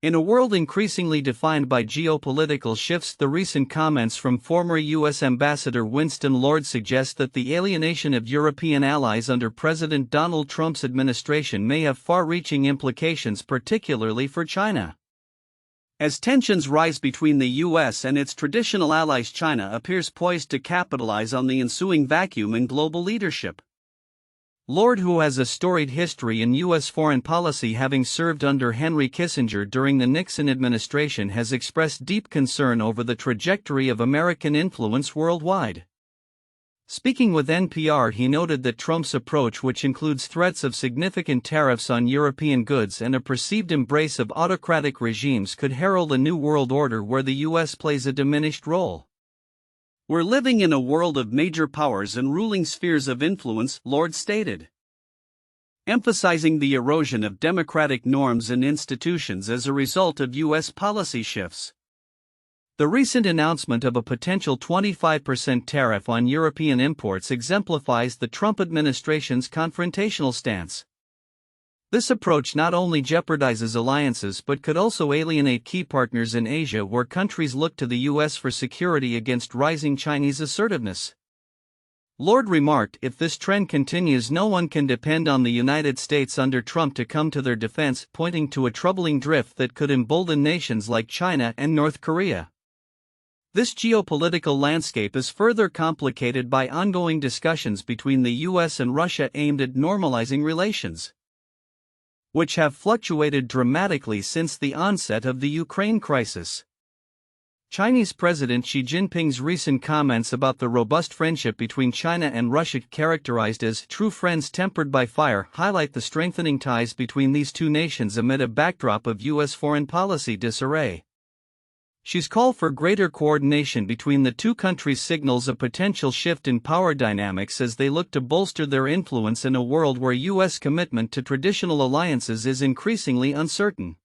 In a world increasingly defined by geopolitical shifts, the recent comments from former U.S. Ambassador Winston Lord suggest that the alienation of European allies under President Donald Trump's administration may have far-reaching implications, particularly for China. As tensions rise between the U.S. and its traditional allies, China appears poised to capitalize on the ensuing vacuum in global leadership. Lord, who has a storied history in U.S. foreign policy, having served under Henry Kissinger during the Nixon administration, has expressed deep concern over the trajectory of American influence worldwide. Speaking with NPR, he noted that Trump's approach, which includes threats of significant tariffs on European goods and a perceived embrace of autocratic regimes, could herald a new world order where the U.S. plays a diminished role. "We're living in a world of major powers and ruling spheres of influence," Lord stated, emphasizing the erosion of democratic norms and institutions as a result of U.S. policy shifts. The recent announcement of a potential 25% tariff on European imports exemplifies the Trump administration's confrontational stance. This approach not only jeopardizes alliances but could also alienate key partners in Asia, where countries look to the U.S. for security against rising Chinese assertiveness. Lord remarked, "If this trend continues, no one can depend on the United States under Trump to come to their defense," pointing to a troubling drift that could embolden nations like China and North Korea. This geopolitical landscape is further complicated by ongoing discussions between the U.S. and Russia aimed at normalizing relations, which have fluctuated dramatically since the onset of the Ukraine crisis. Chinese President Xi Jinping's recent comments about the robust friendship between China and Russia, characterized as "true friends tempered by fire," highlight the strengthening ties between these two nations amid a backdrop of U.S. foreign policy disarray. Xi's call for greater coordination between the two countries signals a potential shift in power dynamics as they look to bolster their influence in a world where U.S. commitment to traditional alliances is increasingly uncertain.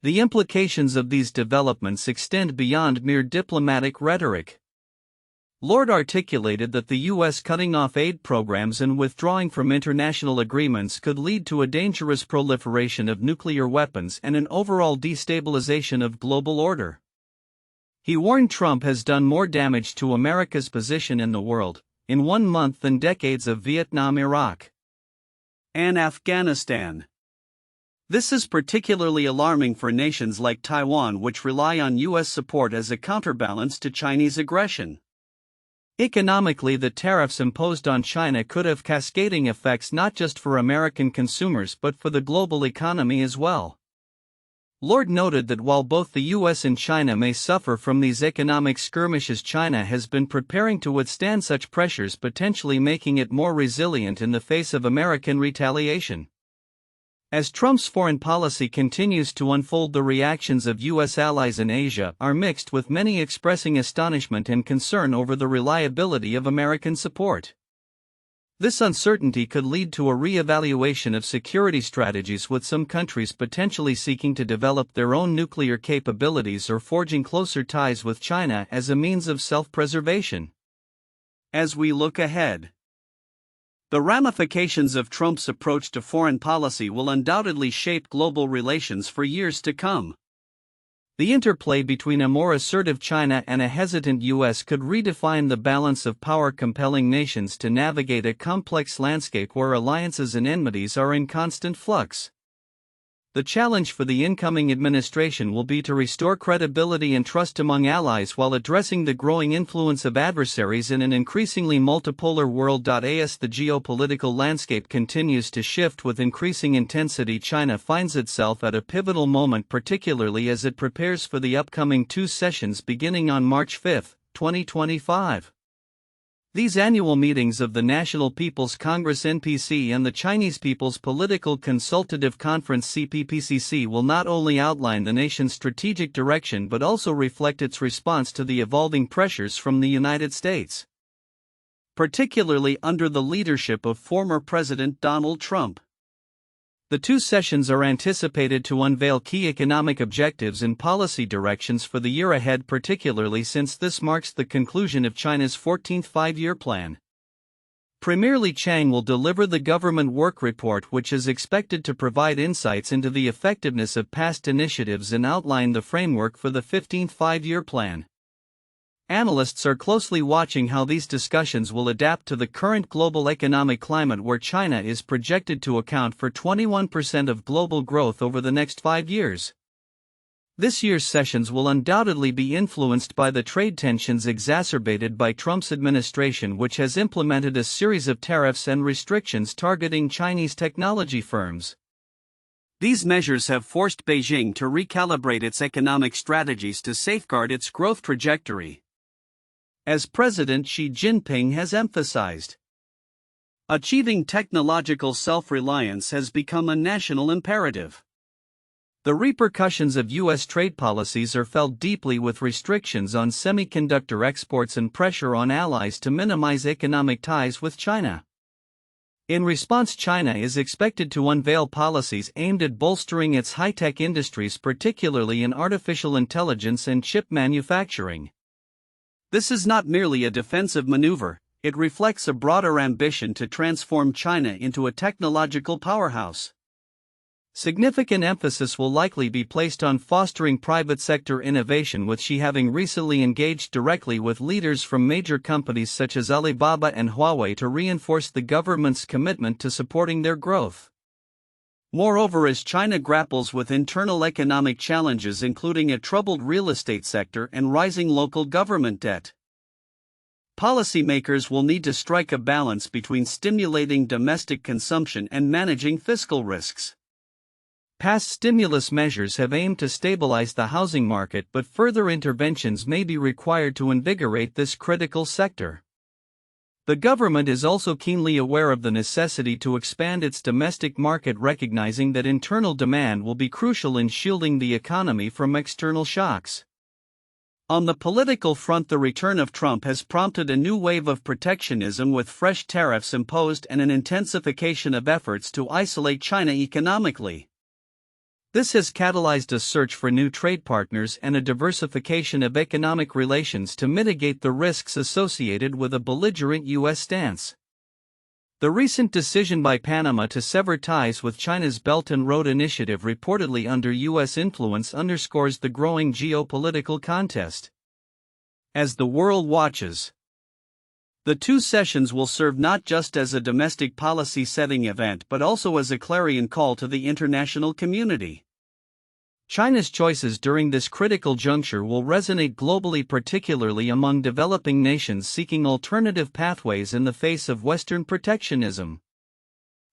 The implications of these developments extend beyond mere diplomatic rhetoric. Lord articulated that the U.S. cutting off aid programs and withdrawing from international agreements could lead to a dangerous proliferation of nuclear weapons and an overall destabilization of global order. He warned Trump has done more damage to America's position in the world in 1 month than decades of Vietnam, Iraq, and Afghanistan. This is particularly alarming for nations like Taiwan, which rely on U.S. support as a counterbalance to Chinese aggression. Economically, the tariffs imposed on China could have cascading effects not just for American consumers but for the global economy as well. Lord noted that while both the U.S. and China may suffer from these economic skirmishes, China has been preparing to withstand such pressures, potentially making it more resilient in the face of American retaliation. As Trump's foreign policy continues to unfold, the reactions of U.S. allies in Asia are mixed, with many expressing astonishment and concern over the reliability of American support. This uncertainty could lead to a re-evaluation of security strategies, with some countries potentially seeking to develop their own nuclear capabilities or forging closer ties with China as a means of self-preservation. As we look ahead, the ramifications of Trump's approach to foreign policy will undoubtedly shape global relations for years to come. The interplay between a more assertive China and a hesitant U.S. could redefine the balance of power, compelling nations to navigate a complex landscape where alliances and enmities are in constant flux. The challenge for the incoming administration will be to restore credibility and trust among allies while addressing the growing influence of adversaries in an increasingly multipolar world. As the geopolitical landscape continues to shift with increasing intensity, China finds itself at a pivotal moment, particularly as it prepares for the upcoming 2 sessions beginning on March 5, 2025. These annual meetings of the National People's Congress (NPC) and the Chinese People's Political Consultative Conference (CPPCC) will not only outline the nation's strategic direction but also reflect its response to the evolving pressures from the United States, particularly under the leadership of former President Donald Trump. The 2 sessions are anticipated to unveil key economic objectives and policy directions for the year ahead, particularly since this marks the conclusion of China's 14th five-year plan. Premier Li Qiang will deliver the government work report, which is expected to provide insights into the effectiveness of past initiatives and outline the framework for the 15th five-year plan. Analysts are closely watching how these discussions will adapt to the current global economic climate, where China is projected to account for 21% of global growth over the next 5 years. This year's sessions will undoubtedly be influenced by the trade tensions exacerbated by Trump's administration, which has implemented a series of tariffs and restrictions targeting Chinese technology firms. These measures have forced Beijing to recalibrate its economic strategies to safeguard its growth trajectory. As President Xi Jinping has emphasized, achieving technological self-reliance has become a national imperative. The repercussions of U.S. trade policies are felt deeply, with restrictions on semiconductor exports and pressure on allies to minimize economic ties with China. In response, China is expected to unveil policies aimed at bolstering its high-tech industries, particularly in artificial intelligence and chip manufacturing. This is not merely a defensive maneuver, it reflects a broader ambition to transform China into a technological powerhouse. Significant emphasis will likely be placed on fostering private sector innovation, with Xi having recently engaged directly with leaders from major companies such as Alibaba and Huawei to reinforce the government's commitment to supporting their growth. Moreover, as China grapples with internal economic challenges, including a troubled real estate sector and rising local government debt, policymakers will need to strike a balance between stimulating domestic consumption and managing fiscal risks. Past stimulus measures have aimed to stabilize the housing market, but further interventions may be required to invigorate this critical sector. The government is also keenly aware of the necessity to expand its domestic market, recognizing that internal demand will be crucial in shielding the economy from external shocks. On the political front, the return of Trump has prompted a new wave of protectionism, with fresh tariffs imposed and an intensification of efforts to isolate China economically. This has catalyzed a search for new trade partners and a diversification of economic relations to mitigate the risks associated with a belligerent U.S. stance. The recent decision by Panama to sever ties with China's Belt and Road Initiative, reportedly under U.S. influence, underscores the growing geopolitical contest. As the world watches, the two sessions will serve not just as a domestic policy-setting event but also as a clarion call to the international community. China's choices during this critical juncture will resonate globally, particularly among developing nations seeking alternative pathways in the face of Western protectionism.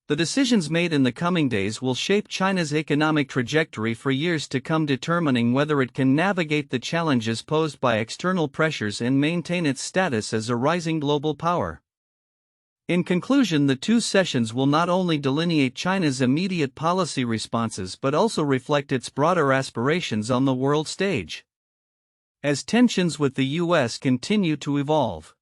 The decisions made in the coming days will shape China's economic trajectory for years to come, determining whether it can navigate the challenges posed by external pressures and maintain its status as a rising global power. In conclusion, the two sessions will not only delineate China's immediate policy responses but also reflect its broader aspirations on the world stage. As tensions with the U.S. continue to evolve,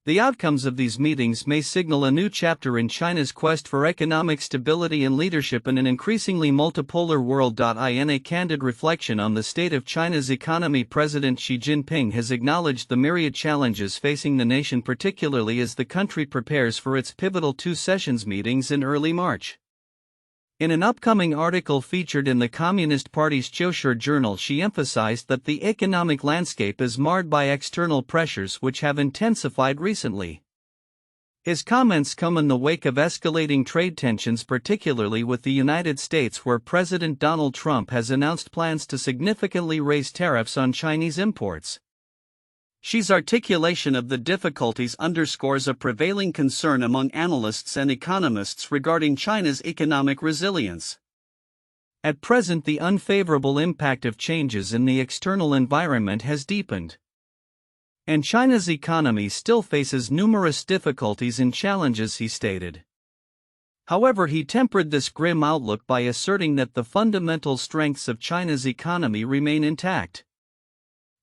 the outcomes of these meetings may signal a new chapter in China's quest for economic stability and leadership in an increasingly multipolar world. In a candid reflection on the state of China's economy, President Xi Jinping has acknowledged the myriad challenges facing the nation, particularly as the country prepares for its pivotal two sessions meetings in early March. In an upcoming article featured in the Communist Party's Zhoushe journal, Xi emphasized that the economic landscape is marred by external pressures which have intensified recently. His comments come in the wake of escalating trade tensions, particularly with the United States, where President Donald Trump has announced plans to significantly raise tariffs on Chinese imports. Xi's articulation of the difficulties underscores a prevailing concern among analysts and economists regarding China's economic resilience. At present, the unfavorable impact of changes in the external environment has deepened, and China's economy still faces numerous difficulties and challenges, he stated. However, he tempered this grim outlook by asserting that the fundamental strengths of China's economy remain intact.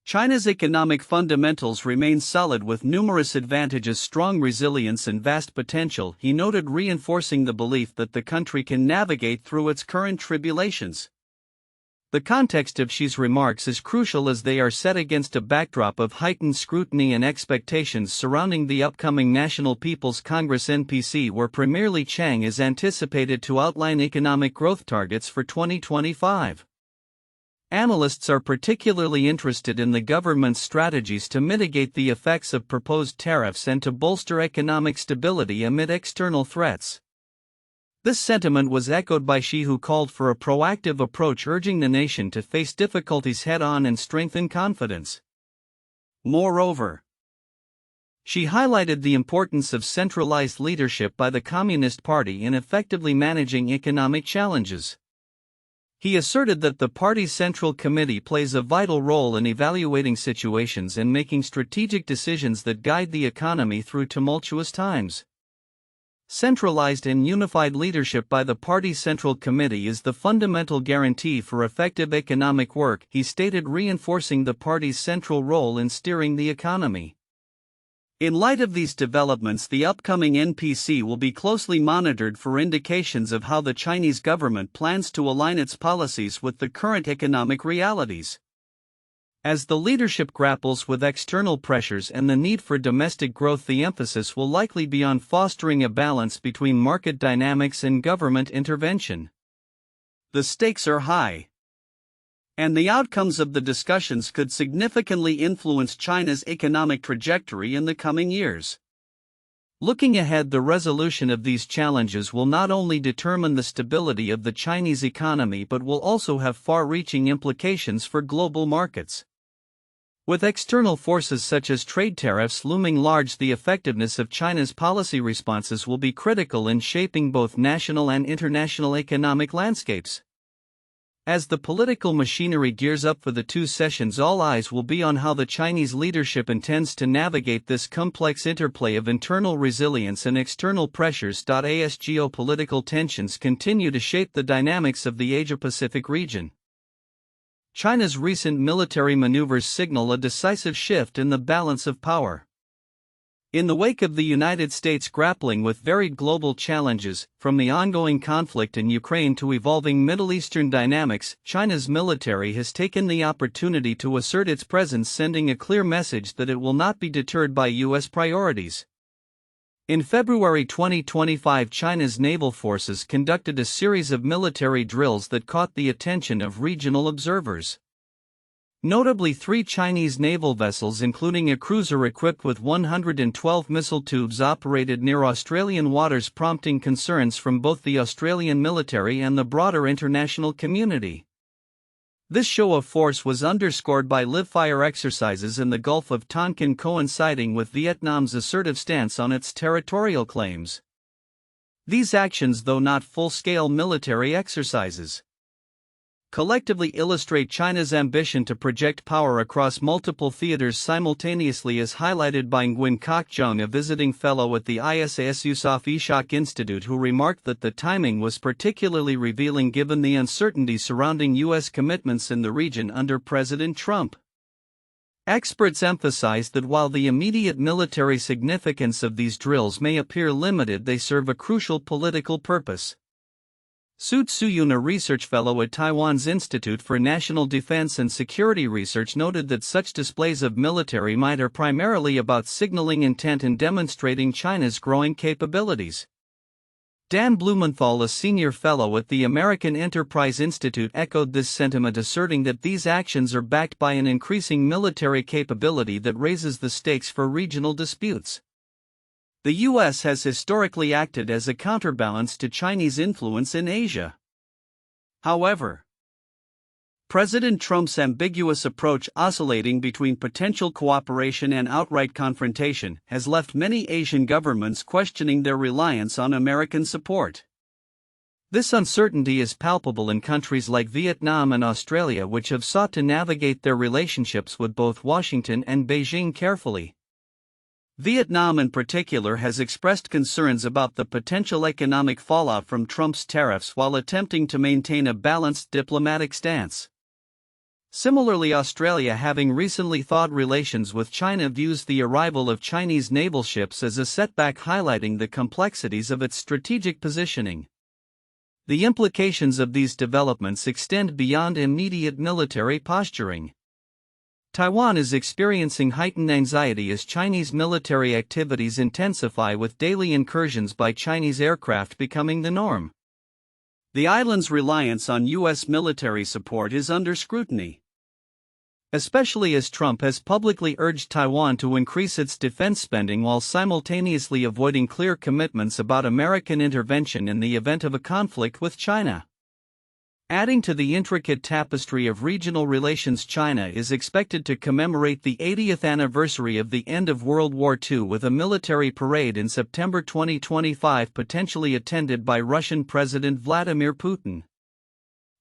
China's economic fundamentals remain solid, with numerous advantages, strong resilience, and vast potential, he noted, reinforcing the belief that the country can navigate through its current tribulations. The context of Xi's remarks is crucial as they are set against a backdrop of heightened scrutiny and expectations surrounding the upcoming National People's Congress (NPC), where Premier Li Qiang is anticipated to outline economic growth targets for 2025. Analysts are particularly interested in the government's strategies to mitigate the effects of proposed tariffs and to bolster economic stability amid external threats. This sentiment was echoed by Xi, who called for a proactive approach, urging the nation to face difficulties head-on and strengthen confidence. Moreover, Xi highlighted the importance of centralized leadership by the Communist Party in effectively managing economic challenges. He asserted that the party's Central Committee plays a vital role in evaluating situations and making strategic decisions that guide the economy through tumultuous times. Centralized and unified leadership by the party's Central Committee is the fundamental guarantee for effective economic work, he stated, reinforcing the party's central role in steering the economy. In light of these developments, the upcoming NPC will be closely monitored for indications of how the Chinese government plans to align its policies with the current economic realities. As the leadership grapples with external pressures and the need for domestic growth, the emphasis will likely be on fostering a balance between market dynamics and government intervention. The stakes are high, and the outcomes of the discussions could significantly influence China's economic trajectory in the coming years. Looking ahead, the resolution of these challenges will not only determine the stability of the Chinese economy but will also have far-reaching implications for global markets. With external forces such as trade tariffs looming large, the effectiveness of China's policy responses will be critical in shaping both national and international economic landscapes. As the political machinery gears up for the two sessions, all eyes will be on how the Chinese leadership intends to navigate this complex interplay of internal resilience and external pressures. As geopolitical tensions continue to shape the dynamics of the Asia-Pacific region, China's recent military maneuvers signal a decisive shift in the balance of power. In the wake of the United States grappling with varied global challenges, from the ongoing conflict in Ukraine to evolving Middle Eastern dynamics, China's military has taken the opportunity to assert its presence, sending a clear message that it will not be deterred by U.S. priorities. In February 2025, China's naval forces conducted a series of military drills that caught the attention of regional observers. Notably, 3 Chinese naval vessels, including a cruiser equipped with 112 missile tubes, operated near Australian waters, prompting concerns from both the Australian military and the broader international community. This show of force was underscored by live-fire exercises in the Gulf of Tonkin, coinciding with Vietnam's assertive stance on its territorial claims. These actions, though not full-scale military exercises, collectively illustrate China's ambition to project power across multiple theaters simultaneously, as highlighted by Nguyen Quoc Trung, a visiting fellow at the ISAS Yusof Ishak Institute, who remarked that the timing was particularly revealing given the uncertainty surrounding U.S. commitments in the region under President Trump. Experts emphasize that while the immediate military significance of these drills may appear limited, they serve a crucial political purpose. Su Tsuyun, a research fellow at Taiwan's Institute for National Defense and Security Research, noted that such displays of military might are primarily about signaling intent and demonstrating China's growing capabilities. Dan Blumenthal, a senior fellow at the American Enterprise Institute, echoed this sentiment, asserting that these actions are backed by an increasing military capability that raises the stakes for regional disputes. The U.S. has historically acted as a counterbalance to Chinese influence in Asia. However, President Trump's ambiguous approach, oscillating between potential cooperation and outright confrontation, has left many Asian governments questioning their reliance on American support. This uncertainty is palpable in countries like Vietnam and Australia, which have sought to navigate their relationships with both Washington and Beijing carefully. Vietnam in particular has expressed concerns about the potential economic fallout from Trump's tariffs while attempting to maintain a balanced diplomatic stance. Similarly, Australia, having recently thawed relations with China, views the arrival of Chinese naval ships as a setback, highlighting the complexities of its strategic positioning. The implications of these developments extend beyond immediate military posturing. Taiwan is experiencing heightened anxiety as Chinese military activities intensify, with daily incursions by Chinese aircraft becoming the norm. The island's reliance on U.S. military support is under scrutiny, especially as Trump has publicly urged Taiwan to increase its defense spending while simultaneously avoiding clear commitments about American intervention in the event of a conflict with China. Adding to the intricate tapestry of regional relations, China is expected to commemorate the 80th anniversary of the end of World War II with a military parade in September 2025, potentially attended by Russian President Vladimir Putin.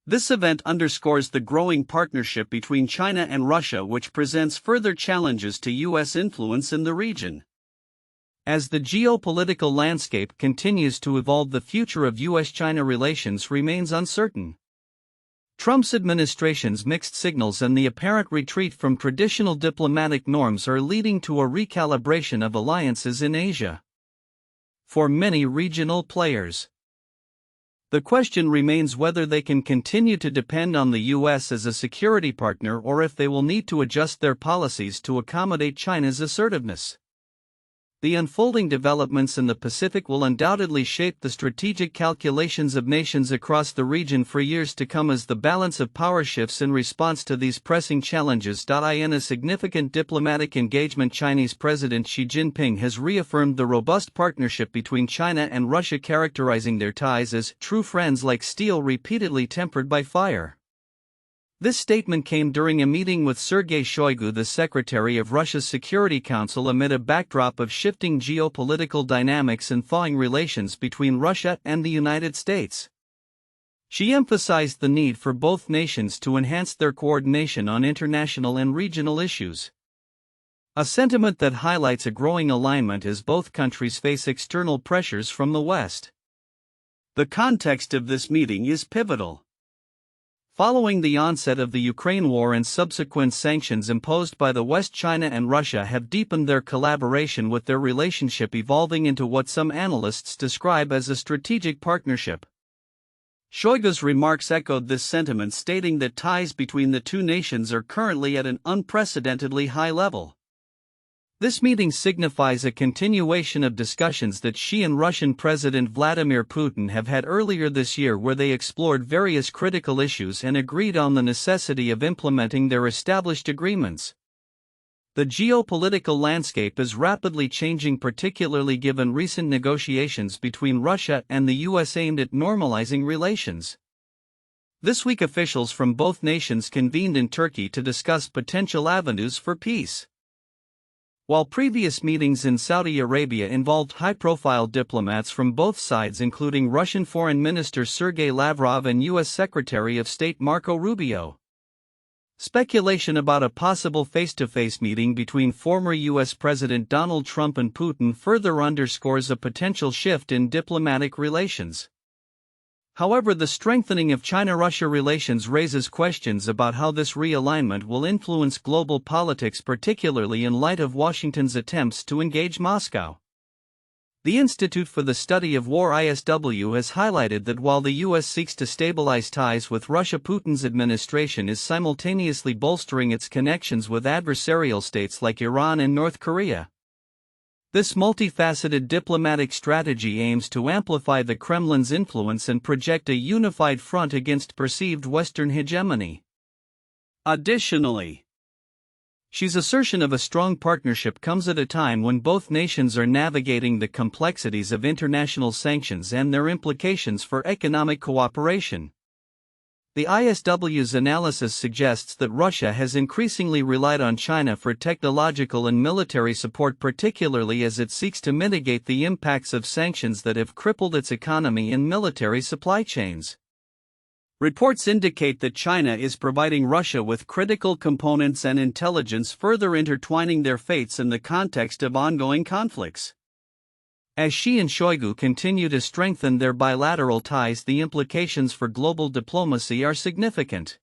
This event underscores the growing partnership between China and Russia, which presents further challenges to U.S. influence in the region. As the geopolitical landscape continues to evolve, the future of U.S.-China relations remains uncertain. Trump's administration's mixed signals and the apparent retreat from traditional diplomatic norms are leading to a recalibration of alliances in Asia. For many regional players, the question remains whether they can continue to depend on the U.S. as a security partner or if they will need to adjust their policies to accommodate China's assertiveness. The unfolding developments in the Pacific will undoubtedly shape the strategic calculations of nations across the region for years to come as the balance of power shifts in response to these pressing challenges. In a significant diplomatic engagement, Chinese President Xi Jinping has reaffirmed the robust partnership between China and Russia, characterizing their ties as true friends like steel repeatedly tempered by fire. This statement came during a meeting with Sergei Shoigu, the Secretary of Russia's Security Council, amid a backdrop of shifting geopolitical dynamics and thawing relations between Russia and the United States. She emphasized the need for both nations to enhance their coordination on international and regional issues, a sentiment that highlights a growing alignment as both countries face external pressures from the West. The context of this meeting is pivotal. Following the onset of the Ukraine war and subsequent sanctions imposed by the West, China and Russia have deepened their collaboration, with their relationship evolving into what some analysts describe as a strategic partnership. Shoigu's remarks echoed this sentiment, stating that ties between the two nations are currently at an unprecedentedly high level. This meeting signifies a continuation of discussions that Xi and Russian President Vladimir Putin have had earlier this year, where they explored various critical issues and agreed on the necessity of implementing their established agreements. The geopolitical landscape is rapidly changing, particularly given recent negotiations between Russia and the U.S. aimed at normalizing relations. This week, officials from both nations convened in Turkey to discuss potential avenues for peace. While previous meetings in Saudi Arabia involved high-profile diplomats from both sides, including Russian Foreign Minister Sergei Lavrov and U.S. Secretary of State Marco Rubio, speculation about a possible face-to-face meeting between former U.S. President Donald Trump and Putin further underscores a potential shift in diplomatic relations. However, the strengthening of China-Russia relations raises questions about how this realignment will influence global politics, particularly in light of Washington's attempts to engage Moscow. The Institute for the Study of War (ISW) has highlighted that while the U.S. seeks to stabilize ties with Russia, Putin's administration is simultaneously bolstering its connections with adversarial states like Iran and North Korea. This multifaceted diplomatic strategy aims to amplify the Kremlin's influence and project a unified front against perceived Western hegemony. Additionally, Xi's assertion of a strong partnership comes at a time when both nations are navigating the complexities of international sanctions and their implications for economic cooperation. The ISW's analysis suggests that Russia has increasingly relied on China for technological and military support, particularly as it seeks to mitigate the impacts of sanctions that have crippled its economy and military supply chains. Reports indicate that China is providing Russia with critical components and intelligence, further intertwining their fates in the context of ongoing conflicts. As Xi and Shoigu continue to strengthen their bilateral ties, the implications for global diplomacy are significant.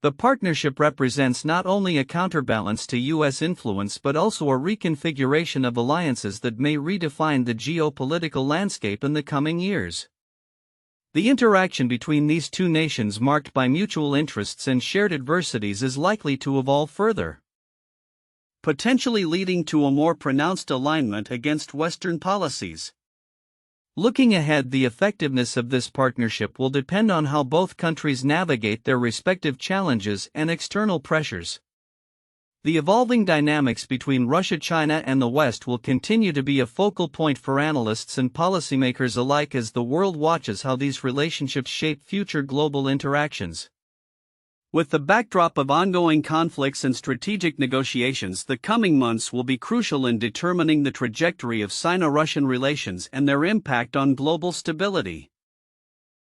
The partnership represents not only a counterbalance to U.S. influence but also a reconfiguration of alliances that may redefine the geopolitical landscape in the coming years. The interaction between these two nations, marked by mutual interests and shared adversities, is likely to evolve further, potentially leading to a more pronounced alignment against Western policies. Looking ahead, the effectiveness of this partnership will depend on how both countries navigate their respective challenges and external pressures. The evolving dynamics between Russia, China, and the West will continue to be a focal point for analysts and policymakers alike as the world watches how these relationships shape future global interactions. With the backdrop of ongoing conflicts and strategic negotiations, the coming months will be crucial in determining the trajectory of Sino-Russian relations and their impact on global stability.